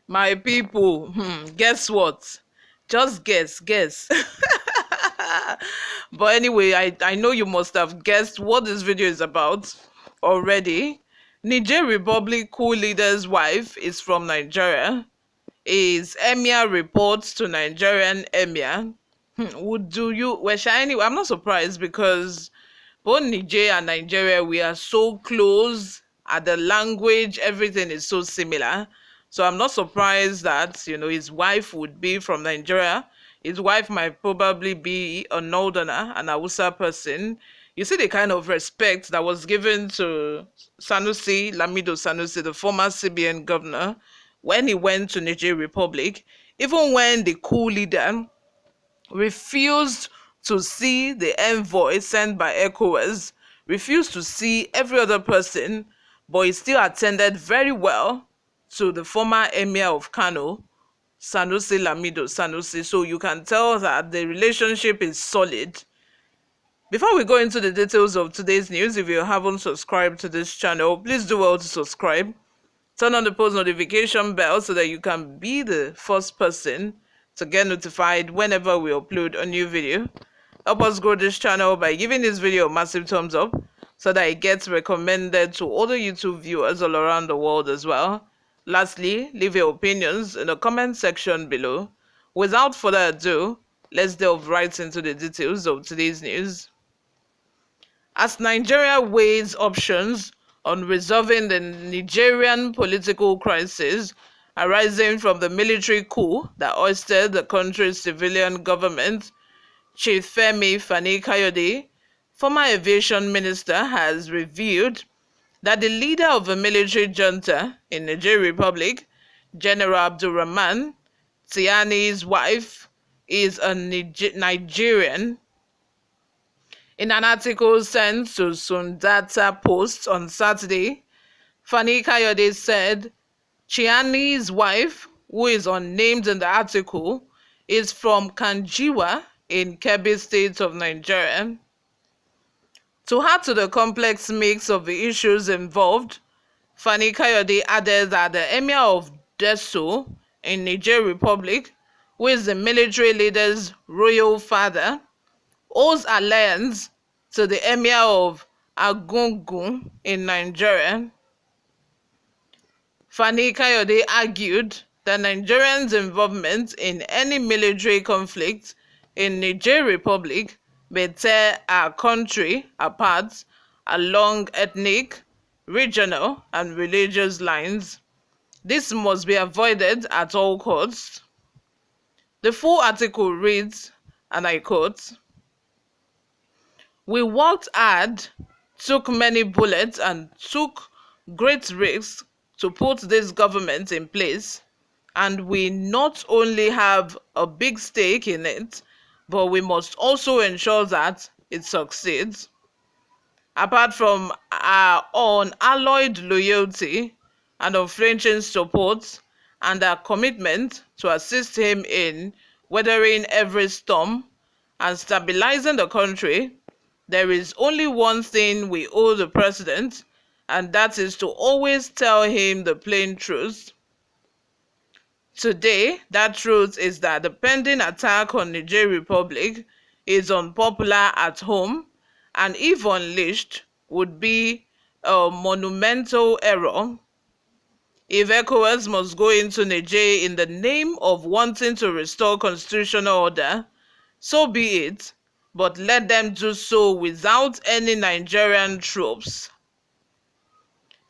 My people, guess what? Just guess. But anyway, I know you must have guessed what this video is about already. Niger Republic coup leader's wife is from Nigeria. Is emir reports to Nigerian emir. Would do you? Well, anyway, I'm not surprised because both Niger and Nigeria, we are so close at the language, everything is so similar. So I'm not surprised that, his wife would be from Nigeria. His wife might probably be a northerner, an Hausa person. You see the kind of respect that was given to Sanusi, Lamido Sanusi, the former CBN governor, when he went to Niger Republic, even when the coup leader refused to see the envoy sent by ECOWAS, refused to see every other person, but he still attended very well to the former emir of Kano, Sanusi Lamido Sanusi. So you can tell that the relationship is solid. Before we go into the details of today's news, if you haven't subscribed to this channel, please do well to subscribe. Turn on the post notification bell so that you can be the first person to get notified whenever we upload a new video. Help us grow this channel by giving this video a massive thumbs up so that it gets recommended to other YouTube viewers all around the world as well. Lastly, leave your opinions in the comment section below. Without further ado, let's delve right into the details of today's news. As Nigeria weighs options on resolving the Nigerian political crisis arising from the military coup that ousted the country's civilian government, Chief Femi Fani-Kayode, former aviation minister, has revealed that the leader of a military junta in Niger Republic, General Abdulrahman Tiani's wife, is a Nigerian. In an article sent to Sundata Post on Saturday, Fani Kayode said Chiani's wife, who is unnamed in the article, is from Kanjiwa in Kebbi State of Nigeria. To add to the complex mix of the issues involved, Fani Kayode added that the emir of Deso in Niger Republic, who is the military leader's royal father, owes allegiance to the emir of Agungun in Nigeria. Fani Kayode argued that Nigerians' involvement in any military conflict in Niger Republic may tear our country apart along ethnic, regional, and religious lines. This must be avoided at all costs. The full article reads, and I quote, "We worked hard, took many bullets, and took great risks to put this government in place, and we not only have a big stake in it, but we must also ensure that it succeeds. Apart from our unalloyed loyalty and unflinching support and our commitment to assist him in weathering every storm and stabilizing the country, there is only one thing we owe the president, and that is to always tell him the plain truth. Today, that truth is that the pending attack on Niger Republic is unpopular at home, and if unleashed, would be a monumental error. If ECOWAS must go into Niger in the name of wanting to restore constitutional order, so be it, but let them do so without any Nigerian troops.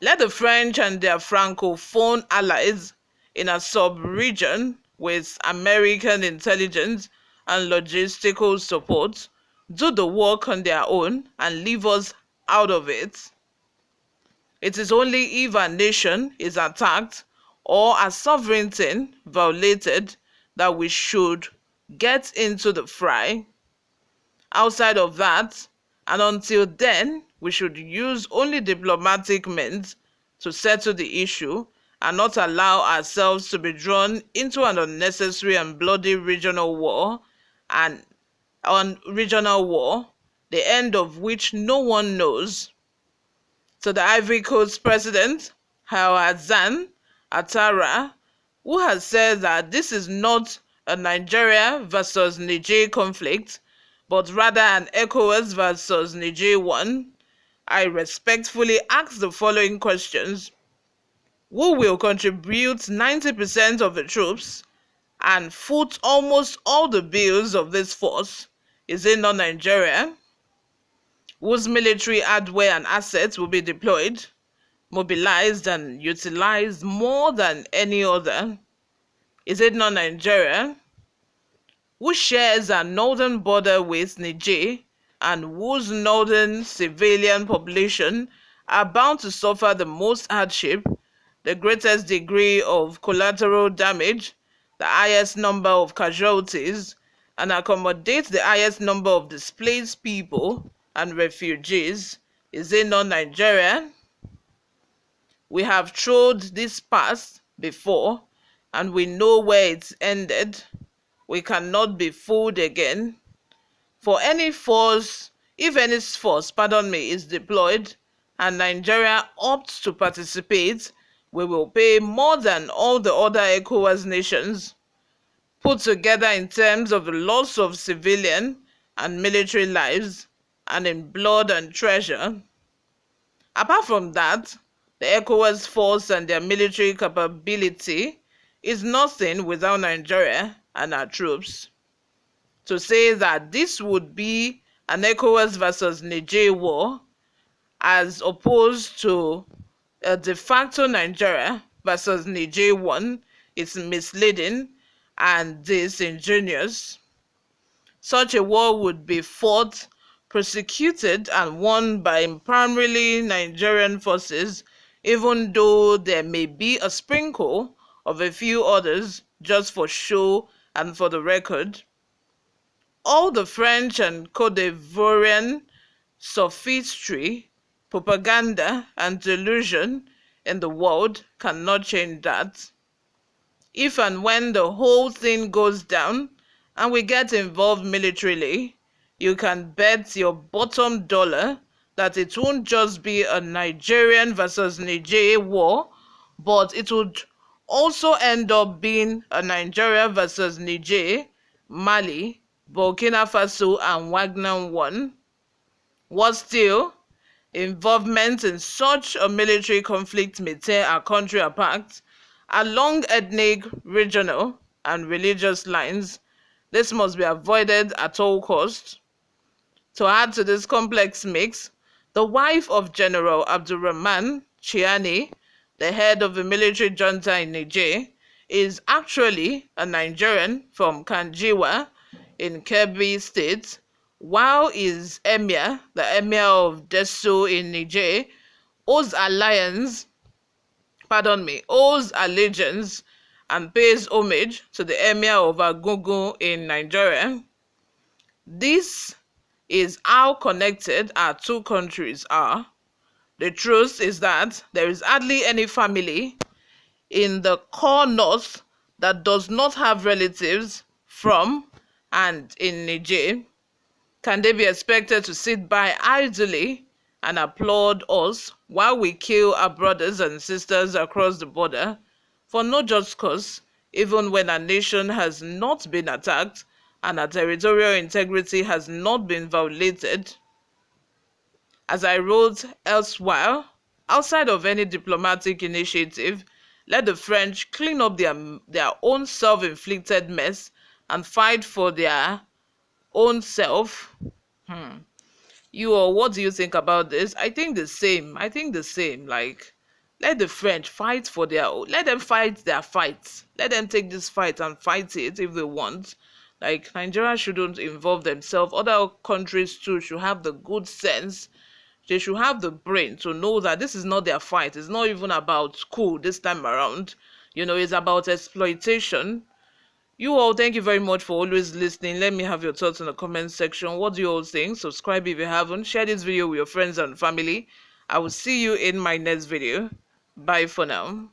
Let the French and their Francophone allies in a sub-region with American intelligence and logistical support, do the work on their own, and leave us out of it. It is only if a nation is attacked or a sovereignty violated that we should get into the fray. Outside of that, and until then, we should use only diplomatic means to settle the issue and not allow ourselves to be drawn into an unnecessary and bloody regional war, the end of which no one knows. To the Ivory Coast president, Hassan Ouattara, who has said that this is not a Nigeria versus Niger conflict, but rather an ECOWAS versus Niger one, I respectfully ask the following questions. Who will contribute 90% of the troops and foot almost all the bills of this force? Is it not Nigeria? Whose military hardware and assets will be deployed, mobilized and utilized more than any other? Is it not Nigeria? Who shares a northern border with Niger and whose northern civilian population are bound to suffer the most hardship, the greatest degree of collateral damage, the highest number of casualties, and accommodate the highest number of displaced people and refugees? Is it not Nigeria? We have trod this path before, and we know where it's ended. We cannot be fooled again. If any force, is deployed and Nigeria opts to participate, we will pay more than all the other ECOWAS nations put together in terms of the loss of civilian and military lives, and in blood and treasure. Apart from that, the ECOWAS force and their military capability is nothing without Nigeria and our troops. To say that this would be an ECOWAS versus Niger war, as opposed to a de facto Nigeria versus Niger one, is misleading and disingenuous. Such a war would be fought, prosecuted, and won by primarily Nigerian forces, even though there may be a sprinkle of a few others just for show and for the record. All the French and Cote d'Ivoirian sophistry, propaganda, and delusion in the world cannot change that. If and when the whole thing goes down and we get involved militarily, you can bet your bottom dollar that it won't just be a Nigerian versus Niger war, but it would also end up being a Nigeria versus Niger, Mali, Burkina Faso, and Wagner one. What still? Involvement in such a military conflict may tear our country apart along ethnic, regional, and religious lines. This must be avoided at all costs. To add to this complex mix, the wife of General Abdurrahman Chiani, the head of the military junta in Niger, is actually a Nigerian from Kanjiwa in Kebbi State, while his emir, the emir of Desso in Niger, owes allegiance and pays homage to the emir of Agungun in Nigeria. This is how connected our two countries are. The truth is that there is hardly any family in the core north that does not have relatives from and in Niger. Can they be expected to sit by idly and applaud us while we kill our brothers and sisters across the border for no just cause, even when our nation has not been attacked and our territorial integrity has not been violated? As I wrote elsewhere, outside of any diplomatic initiative, let the French clean up their own self-inflicted mess and fight for their own self. What do you think about this? I think the same. Like, let the French fight for let them fight their fights. Let them take this fight and fight it if they want. Like, Nigeria shouldn't involve themselves. Other countries too should have the good sense. They should have the brain to know that this is not their fight. It's not even about school this time around. It's about exploitation. You all, thank you very much for always listening. Let me have your thoughts in the comment section. What do you all think? Subscribe if you haven't. Share this video with your friends and family. I will see you in my next video. Bye for now.